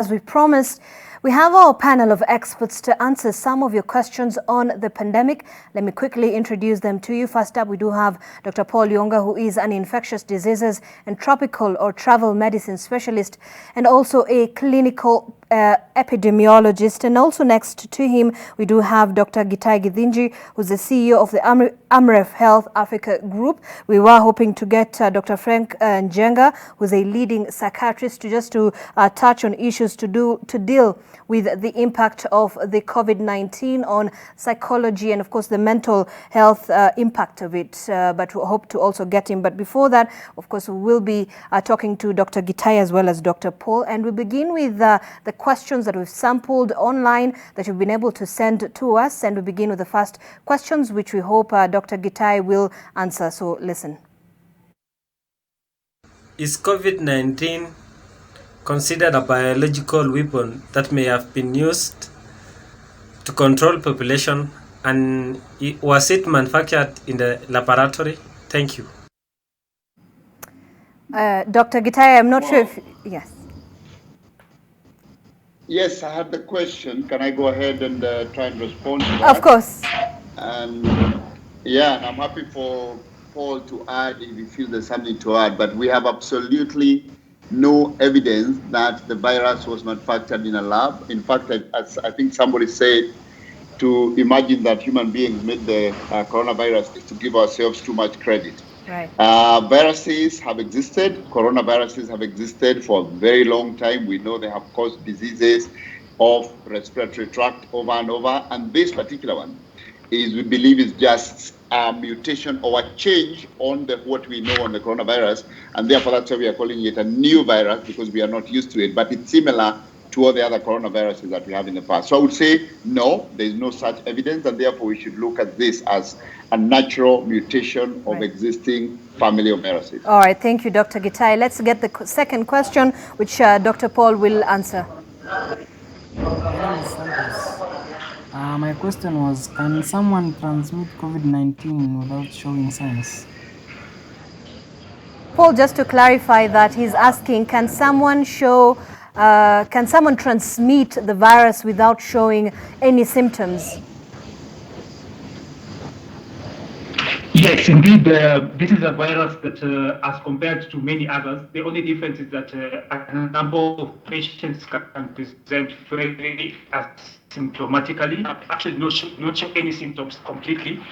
As we promised, we have our panel of experts to answer some of your questions on the pandemic. Let me quickly introduce them to you. First up, we do have Dr. Paul Yonga, who is an infectious diseases and tropical or travel medicine specialist and also a clinical epidemiologist. And also next to him, we do have Dr. Gitai Githinji, who's the CEO of the Amref Health Africa Group. We were hoping to get Dr. Frank Njenga, who's a leading psychiatrist, to touch on issues to deal with the impact of the COVID-19 on psychology and, of course, the mental health impact of it. But we hope to also get him. But before that, of course, we will be talking to Dr. Gitai as well as Dr. Paul. And we begin with the questions that we've sampled online that you've been able to send to us. And we begin with the first questions, which we hope Dr. Gitai will answer. So listen. Is COVID-19 considered a biological weapon that may have been used to control population, and was it manufactured in the laboratory? Thank you. Dr. Gitai, I'm not sure if... Yes. Yes, I have the question. Can I go ahead and try and respond to that? Of course. And yeah, I'm happy for Paul to add if he feels there's something to add, but we have absolutely no evidence that the virus was manufactured in a lab. In fact, as I think somebody said, to imagine that human beings made the coronavirus is to give ourselves too much credit. Right. Viruses have existed. Coronaviruses have existed for a very long time. We know they have caused diseases of respiratory tract over and over. And this particular one we believe is just a mutation or a change on what we know on the coronavirus. And therefore, that's why we are calling it a new virus, because we are not used to it. But it's similar to all the other coronaviruses that we have in the past. So I would say, no, there is no such evidence, and therefore we should look at this as a natural mutation of existing family of viruses. All right, thank you, Dr. Gitai. Let's get the second question, which Dr. Paul will answer. My question was, can someone transmit COVID-19 without showing signs? Paul, just to clarify that, he's asking, can someone transmit the virus without showing any symptoms? Yes, indeed. This is a virus that, as compared to many others, the only difference is that a number of patients can present very asymptomatically, actually not show any symptoms completely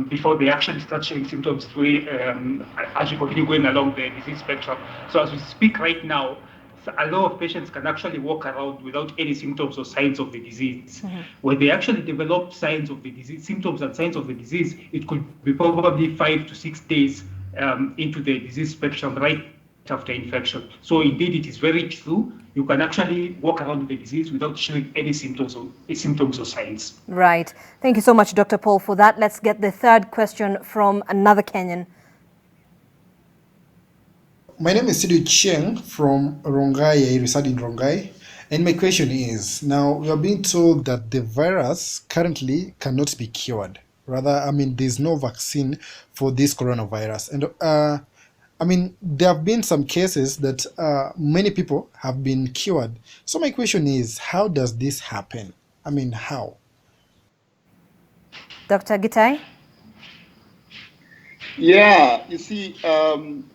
before they actually start showing symptoms as we continue going along the disease spectrum. So as we speak right now, a lot of patients can actually walk around without any symptoms or signs of the disease. Mm-hmm. When they actually develop signs of the disease, symptoms and signs of the disease, it could be probably 5 to 6 days into the disease spectrum right after infection. So indeed, it is very true. You can actually walk around with the disease without showing any symptoms or signs. Right. Thank you so much, Dr. Paul, for that. Let's get the third question from another Kenyan. My name is Sidu Chieng from Rongai. I reside in Rongai. And my question is, now we are being told that the virus currently cannot be cured. Rather, there's no vaccine for this coronavirus. And there have been some cases that many people have been cured. So my question is, how does this happen? How? Dr. Gitai? Yeah, you see,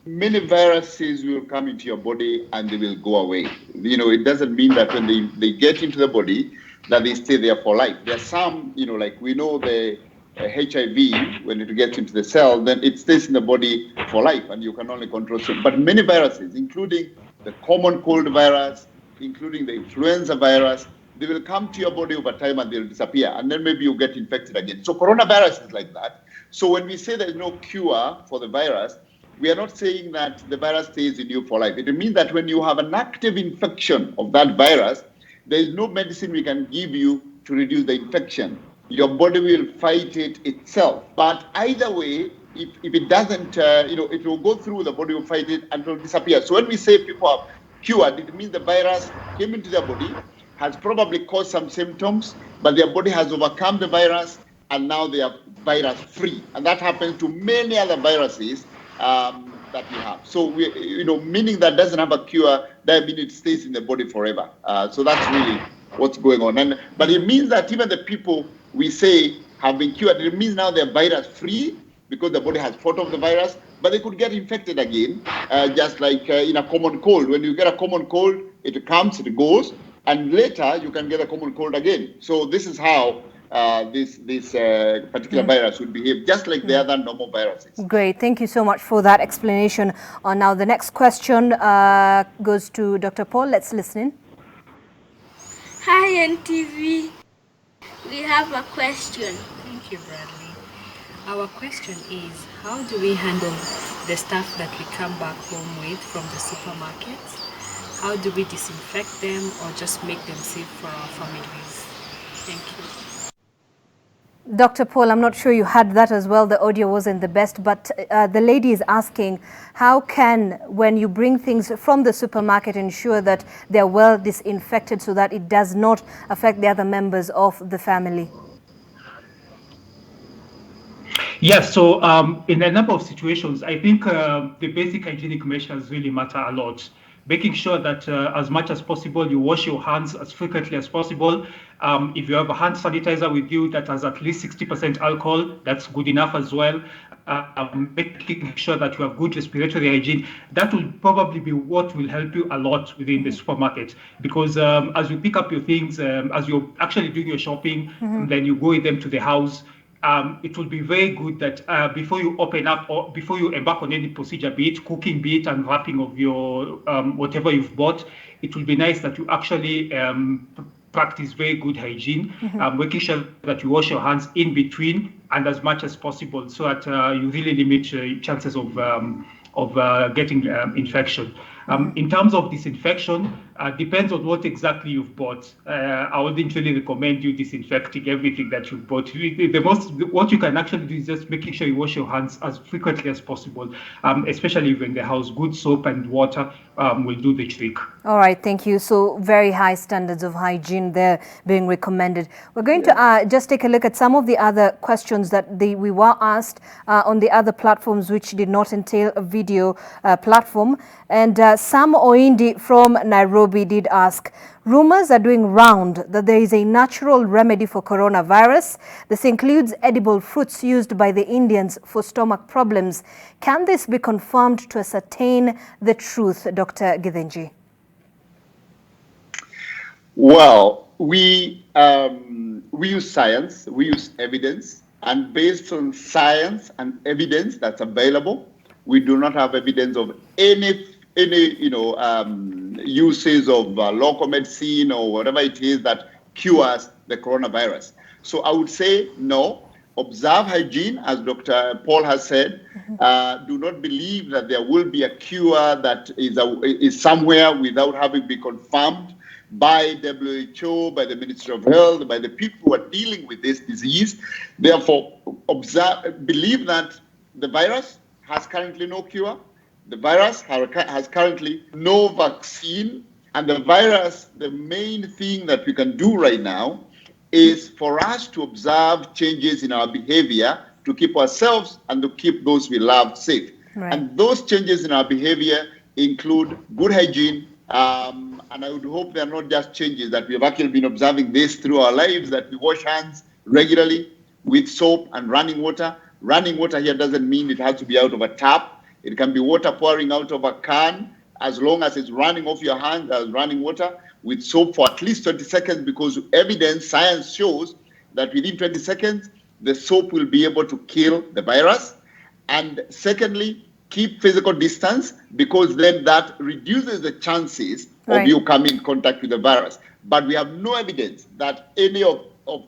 many viruses will come into your body and they will go away. It doesn't mean that when they get into the body that they stay there for life. There are some, like we know the HIV, when it gets into the cell, then it stays in the body for life and you can only control it. But many viruses, including the common cold virus, including the influenza virus, they will come to your body over time and they'll disappear. And then maybe you get infected again. So coronavirus is like that. So when we say there's no cure for the virus, we are not saying that the virus stays in you for life. It means that when you have an active infection of that virus, there is no medicine we can give you to reduce the infection. Your body will fight it itself. But either way, if it doesn't, it will go through, the body will fight it until it disappears. So when we say people are cured, it means the virus came into their body, has probably caused some symptoms, but their body has overcome the virus, and now they are virus free. And that happens to many other viruses that we have. So meaning that doesn't have a cure, that means it stays in the body forever. So that's really what's going on. But it means that even the people we say have been cured, it means now they're virus free because the body has fought off the virus, but they could get infected again, just like in a common cold. When you get a common cold, it comes, it goes, and later you can get a common cold again. So this is how this particular virus would behave, just like the other normal viruses. Great, thank you so much for that explanation. Now the next question goes to Dr. Paul. Let's listen in. Hi, NTV. We have a question. Thank you, Bradley. Our question is, how do we handle the stuff that we come back home with from the supermarkets? How do we disinfect them or just make them safe for our families? Thank you. Dr. Paul, I'm not sure you had that as well. The audio wasn't the best, but the lady is asking, how can, when you bring things from the supermarket, ensure that they're well disinfected so that it does not affect the other members of the family? Yes, so in a number of situations, I think the basic hygienic measures really matter a lot. Making sure that as much as possible, you wash your hands as frequently as possible. If you have a hand sanitizer with you that has at least 60% alcohol, that's good enough as well. Making sure that you have good respiratory hygiene, that will probably be what will help you a lot within the supermarket. Because as you pick up your things, as you're actually doing your shopping, then you go with them to the house, it will be very good that before you open up or before you embark on any procedure, be it cooking, be it unwrapping of your whatever you've bought, it will be nice that you actually practice very good hygiene, making sure that you wash your hands in between and as much as possible so that you really limit chances of getting infection. In terms of disinfection, depends on what exactly you've bought. I wouldn't really recommend you disinfecting everything that you've bought. What you can actually do is just making sure you wash your hands as frequently as possible, especially when in the house. Good soap and water will do the trick. All right, thank you. So very high standards of hygiene there being recommended. We're going to just take a look at some of the other questions that we were asked on the other platforms which did not entail a video platform. And Sam Oindi from Nairobi did ask, rumors are doing round that there is a natural remedy for coronavirus. This includes edible fruits used by the Indians for stomach problems. Can this be confirmed to ascertain the truth, Dr. Githinji? Well, we use science, we use evidence, and based on science and evidence that's available, we do not have evidence of any uses of local medicine or whatever it is that cures the coronavirus. So I would say no. Observe hygiene, as Dr. Paul has said. Do not believe that there will be a cure that is somewhere without having been confirmed by WHO, by the Ministry of Health, by the people who are dealing with this disease. Therefore, believe that the virus has currently no cure. The virus has currently no vaccine. And the virus, the main thing that we can do right now is for us to observe changes in our behavior to keep ourselves and to keep those we love safe. Right. And those changes in our behavior include good hygiene, and I would hope they're not just changes, that we have actually been observing this through our lives, that we wash hands regularly with soap and running water. Running water here doesn't mean it has to be out of a tap. It can be water pouring out of a can, as long as it's running off your hands as running water with soap for at least 20 seconds, because science shows that within 20 seconds, the soap will be able to kill the virus. And secondly, keep physical distance, because then that reduces the chances of you coming in contact with the virus. But we have no evidence that any of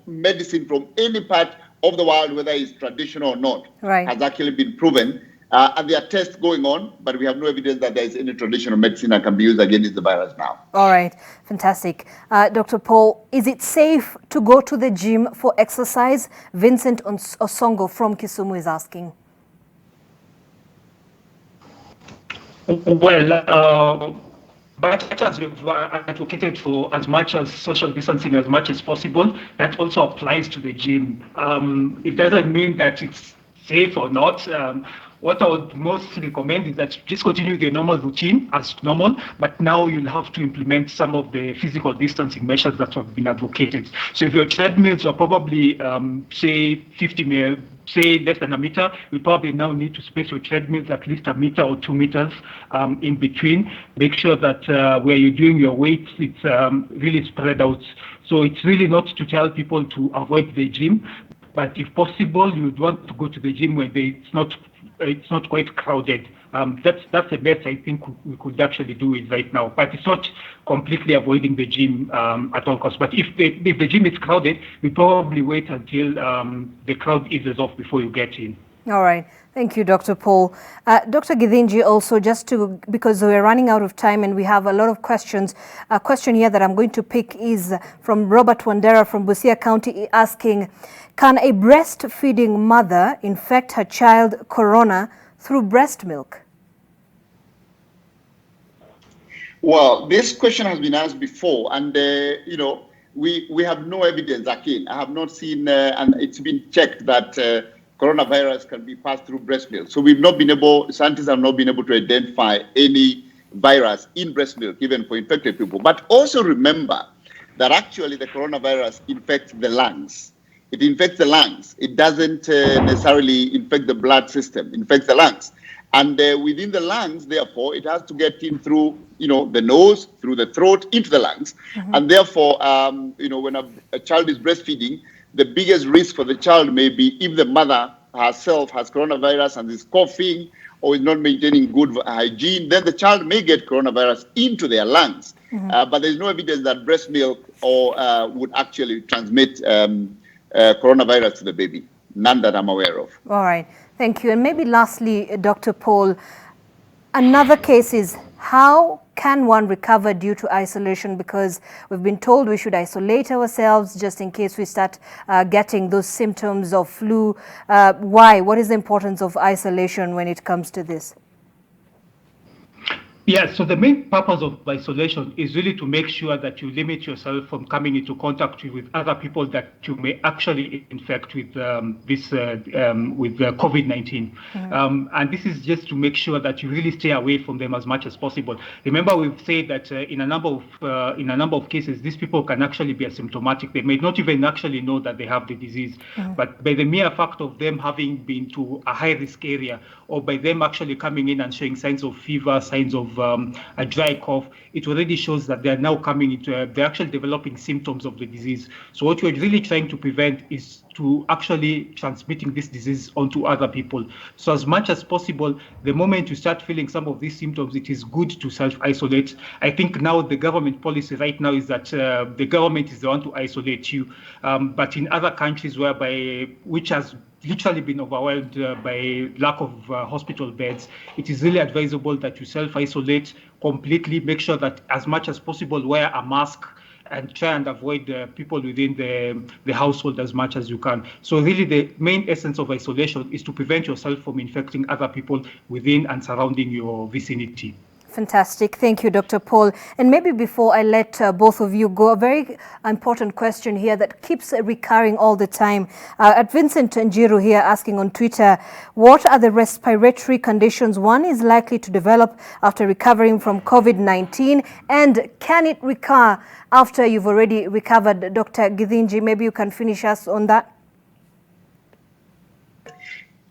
medicine from any part of the world, whether it's traditional or not, has actually been proven. And there are tests going on, but we have no evidence that there is any traditional medicine that can be used against the virus now. All right, fantastic. Dr. Paul, is it safe to go to the gym for exercise? Vincent Osongo from Kisumu is asking. Well, but as we've advocated for as much as social distancing as much as possible, that also applies to the gym. It doesn't mean that it's safe or not. what I would most recommend is that just continue the normal routine as normal, but now you'll have to implement some of the physical distancing measures that have been advocated. So if your treadmills are probably, say, 50 meters, say less than a meter, you probably now need to space your treadmills at least a meter or 2 meters in between. Make sure that where you're doing your weights, it's really spread out. So it's really not to tell people to avoid the gym, but if possible, you'd want to go to the gym when it's not quite crowded. That's the best I think we could actually do it right now. But it's not completely avoiding the gym at all costs. But if the gym is crowded, we probably wait until the crowd eases off before you get in. All right. Thank you, Dr. Paul. Dr. Githinji, also because we're running out of time and we have a lot of questions, a question here that I'm going to pick is from Robert Wandera from Busia County asking, can a breastfeeding mother infect her child corona through breast milk? Well, this question has been asked before, and we have no evidence. Again, I have not seen, and it's been checked that coronavirus can be passed through breast milk. So scientists have not been able to identify any virus in breast milk, even for infected people. But also remember that actually the coronavirus infects the lungs. It infects the lungs. It doesn't necessarily infect the blood system. It infects the lungs. And within the lungs, therefore, it has to get in through, the nose, through the throat, into the lungs. Mm-hmm. And therefore, when a child is breastfeeding, the biggest risk for the child may be if the mother herself has coronavirus and is coughing or is not maintaining good hygiene, then the child may get coronavirus into their lungs. Mm-hmm. But there's no evidence that breast milk would actually transmit coronavirus to the baby. None that I'm aware of. All right. Thank you. And maybe lastly, Dr. Paul, another case is how can one recover due to isolation? Because we've been told we should isolate ourselves just in case we start getting those symptoms of flu. Why? What is the importance of isolation when it comes to this? Yeah, so the main purpose of isolation is really to make sure that you limit yourself from coming into contact with other people that you may actually infect with COVID-19. Mm-hmm. And this is just to make sure that you really stay away from them as much as possible. Remember, we've said that in a number of cases, these people can actually be asymptomatic. They may not even actually know that they have the disease, mm-hmm. but by the mere fact of them having been to a high-risk area, or by them actually coming in and showing signs of fever, signs of a dry cough, it already shows that they're now coming into, they're actually developing symptoms of the disease. So what we're really trying to prevent is to actually transmitting this disease onto other people. So as much as possible, the moment you start feeling some of these symptoms, it is good to self-isolate. I think now the government policy right now is that the government is the one to isolate you. But in other countries which has literally been overwhelmed by lack of hospital beds, it is really advisable that you self-isolate completely. Make sure that as much as possible wear a mask and try and avoid people within the household as much as you can. So really the main essence of isolation is to prevent yourself from infecting other people within and surrounding your vicinity. Fantastic. Thank you, Dr. Paul. And maybe before I let both of you go, a very important question here that keeps recurring all the time. At Vincent Njiru here asking on Twitter, what are the respiratory conditions one is likely to develop after recovering from COVID-19? And can it recur after you've already recovered? Dr. Githinji, maybe you can finish us on that.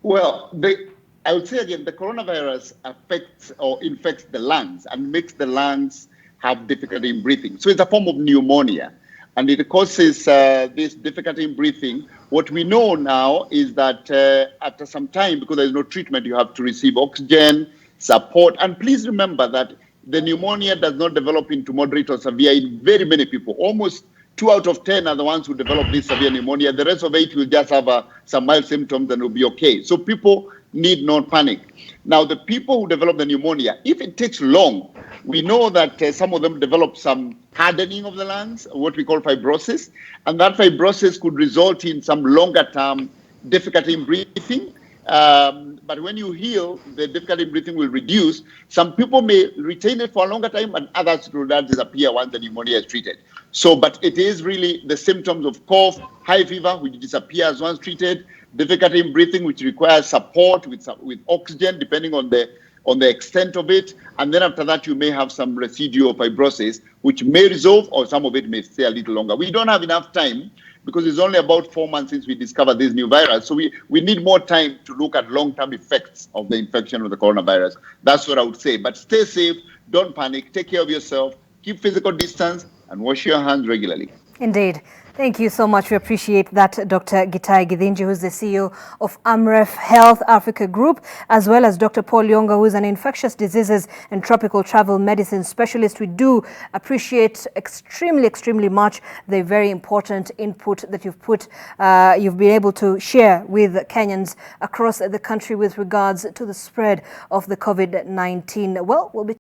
Well, I would say again, the coronavirus affects or infects the lungs and makes the lungs have difficulty in breathing. So it's a form of pneumonia, and it causes this difficulty in breathing. What we know now is that after some time, because there's no treatment, you have to receive oxygen, support. And please remember that the pneumonia does not develop into moderate or severe in very many people. Almost 2 out of 10 are the ones who develop this severe pneumonia. The rest of 8 will just have some mild symptoms and will be okay. So people need not panic. Now, the people who develop the pneumonia, if it takes long, we know that some of them develop some hardening of the lungs, what we call fibrosis, and that fibrosis could result in some longer-term difficulty in breathing. But when you heal, the difficulty in breathing will reduce. Some people may retain it for a longer time, and others will disappear once the pneumonia is treated. So, but it is really the symptoms of cough, high fever, which disappears once treated, difficulty in breathing, which requires support with oxygen, depending on the extent of it. And then after that, you may have some residual fibrosis, which may resolve, or some of it may stay a little longer. We don't have enough time because it's only about 4 months since we discovered this new virus. So we need more time to look at long-term effects of the infection with the coronavirus. That's what I would say. But stay safe, don't panic, take care of yourself, keep physical distance, and wash your hands regularly. Indeed. Thank you so much. We appreciate that, Dr. Gitai Githinji, who's the CEO of AMREF Health Africa Group, as well as Dr. Paul Lyonga, who is an infectious diseases and tropical travel medicine specialist. We do appreciate extremely much the very important input that you've been able to share with Kenyans across the country with regards to the spread of the COVID-19. Well, we'll be